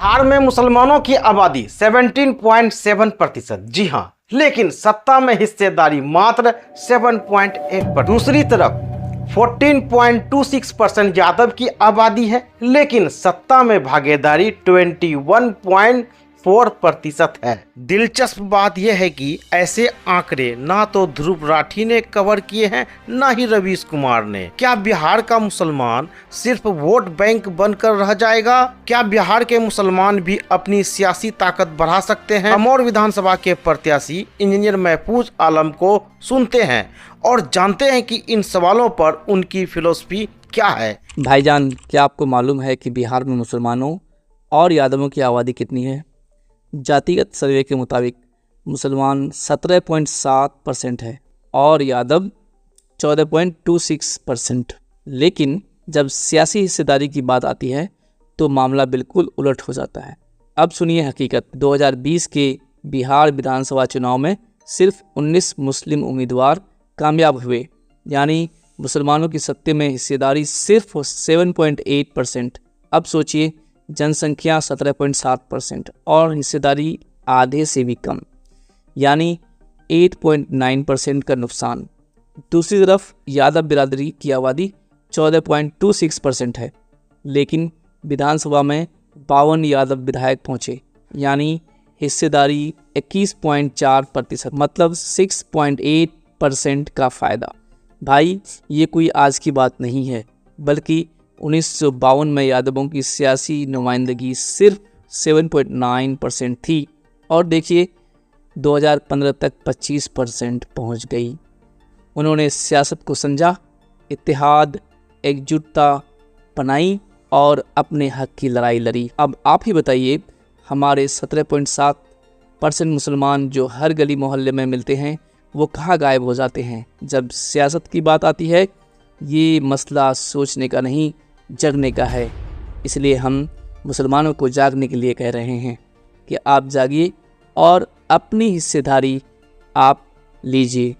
बिहार में मुसलमानों की आबादी 17.7%। जी हाँ, लेकिन सत्ता में हिस्सेदारी मात्र 7.8%। दूसरी तरफ 14.26% यादव की आबादी है, लेकिन सत्ता में भागीदारी 21.4% है। दिलचस्प बात यह है कि ऐसे आंकड़े ना तो ध्रुव राठी ने कवर किए हैं, ना ही रवीश कुमार ने। क्या बिहार का मुसलमान सिर्फ वोट बैंक बनकर रह जाएगा? क्या बिहार के मुसलमान भी अपनी सियासी ताकत बढ़ा सकते हैं? अमौर विधानसभा के प्रत्याशी इंजीनियर महफूज आलम को सुनते हैं और जानते हैं कि इन सवालों पर उनकी फिलॉसफी क्या है। भाईजान, क्या आपको मालूम है कि बिहार में मुसलमानों और यादवों की आबादी कितनी है? जातिगत सर्वे के मुताबिक मुसलमान 17.7% है और यादव 14.26%। लेकिन जब सियासी हिस्सेदारी की बात आती है तो मामला बिल्कुल उलट हो जाता है। अब सुनिए हकीकत। 2020 के बिहार विधानसभा चुनाव में सिर्फ 19 मुस्लिम उम्मीदवार कामयाब हुए, यानी मुसलमानों की सत्ते में हिस्सेदारी सिर्फ 7.8%। अब सोचिए, जनसंख्या 17.7% और हिस्सेदारी आधे से भी कम, यानी 8.9% का नुकसान। दूसरी तरफ यादव बिरादरी की आबादी 14.26% है, लेकिन विधानसभा में 52 यादव विधायक पहुँचे, यानी हिस्सेदारी 21.4%, मतलब 6.8% का फ़ायदा। भाई, ये कोई आज की बात नहीं है, बल्कि 1952 में यादवों की सियासी नुमाइंदगी सिर्फ 7.9% थी और देखिए 2015 तक 25% पहुंच गई। उन्होंने सियासत को समझा, इत्तेहाद, एकजुटता बनाई और अपने हक की लड़ाई लड़ी। अब आप ही बताइए, हमारे 17.7% मुसलमान जो हर गली मोहल्ले में मिलते हैं, वो कहाँ गायब हो जाते हैं? जब सियासत की बात आती है, ये मसला सोचने का नहीं, जगने का है। इसलिए हम मुसलमानों को जागने के लिए कह रहे हैं कि आप जागिए और अपनी हिस्सेदारी आप लीजिए।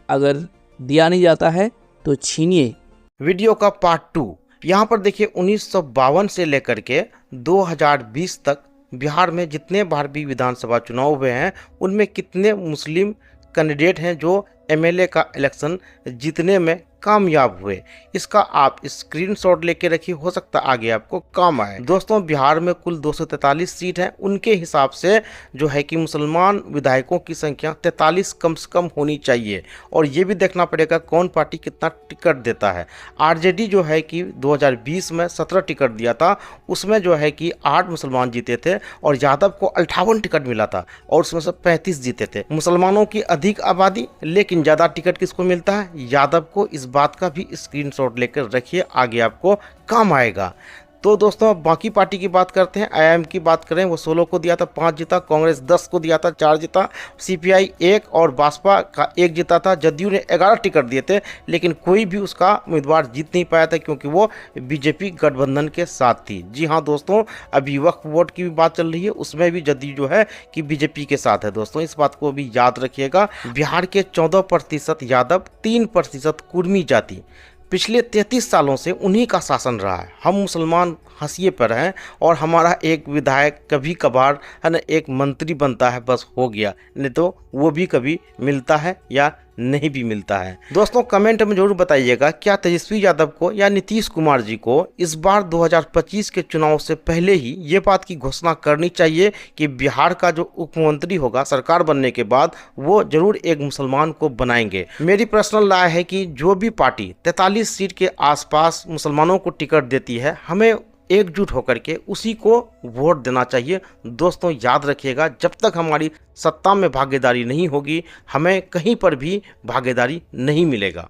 अगर दिया नहीं जाता है तो छीनिए। वीडियो का पार्ट 2। यहाँ पर देखिए 1952 से लेकर के 2020 तक बिहार में जितने बार भी विधानसभा चुनाव हुए हैं, उनमें कितने मुस्लिम कैंडिडेट हैं जो एमएलए का इलेक्शन जीतने में कामयाब हुए। इसका आप स्क्रीनशॉट लेके रखिए, हो सकता आगे आपको काम आए। दोस्तों, बिहार में कुल 243 सीट हैं। उनके हिसाब से जो है कि मुसलमान विधायकों की संख्या 43 कम से कम होनी चाहिए। और ये भी देखना पड़ेगा कौन पार्टी कितना टिकट देता है। आरजेडी जो है कि 2020 में 17 टिकट दिया था, उसमें जो है कि 8 मुसलमान जीते थे और यादव को 58 टिकट मिला था और उसमें से 35 जीते थे। मुसलमानों की अधिक आबादी, लेकिन ज़्यादा टिकट किसको मिलता है? यादव को। इस बात का भी स्क्रीनशॉट लेकर रखिए, आगे आपको काम आएगा। तो दोस्तों, अब बाकी पार्टी की बात करते हैं। आईएम की बात करें, वो 16 को दिया था, 5 जीता। कांग्रेस 10 को दिया था, 4 जीता। सीपीआई 1 और भाजपा का 1 जीता था। जदयू ने 11 टिकट दिए थे, लेकिन कोई भी उसका उम्मीदवार जीत नहीं पाया था, क्योंकि वो बीजेपी गठबंधन के साथ थी। जी हाँ दोस्तों, अभी वक्फ वोट की भी बात चल रही है, उसमें भी जदयू जो है कि बीजेपी के साथ है। दोस्तों, इस बात को भी याद रखिएगा। बिहार के 14% यादव, 3% कुर्मी जाति। पिछले 33 सालों से उन्हीं का शासन रहा है। हम मुसलमान हंसिए पर हैं और हमारा एक विधायक कभी कभार है ना, एक मंत्री बनता है, बस हो गया, नहीं तो वो भी कभी मिलता है या नहीं भी मिलता है। दोस्तों, कमेंट में जरूर बताइएगा, क्या तेजस्वी यादव को या नीतीश कुमार जी को इस बार 2025 के चुनाव से पहले ही ये बात की घोषणा करनी चाहिए कि बिहार का जो उप मुख्यमंत्री होगा सरकार बनने के बाद, वो जरूर एक मुसलमान को बनाएंगे। मेरी पर्सनल राय है कि जो भी पार्टी 43 सीट के आसपास मुसलमानों को टिकट देती है, हमें एकजुट होकर के उसी को वोट देना चाहिए। दोस्तों, याद रखिएगा, जब तक हमारी सत्ता में भागीदारी नहीं होगी, हमें कहीं पर भी भागीदारी नहीं मिलेगा।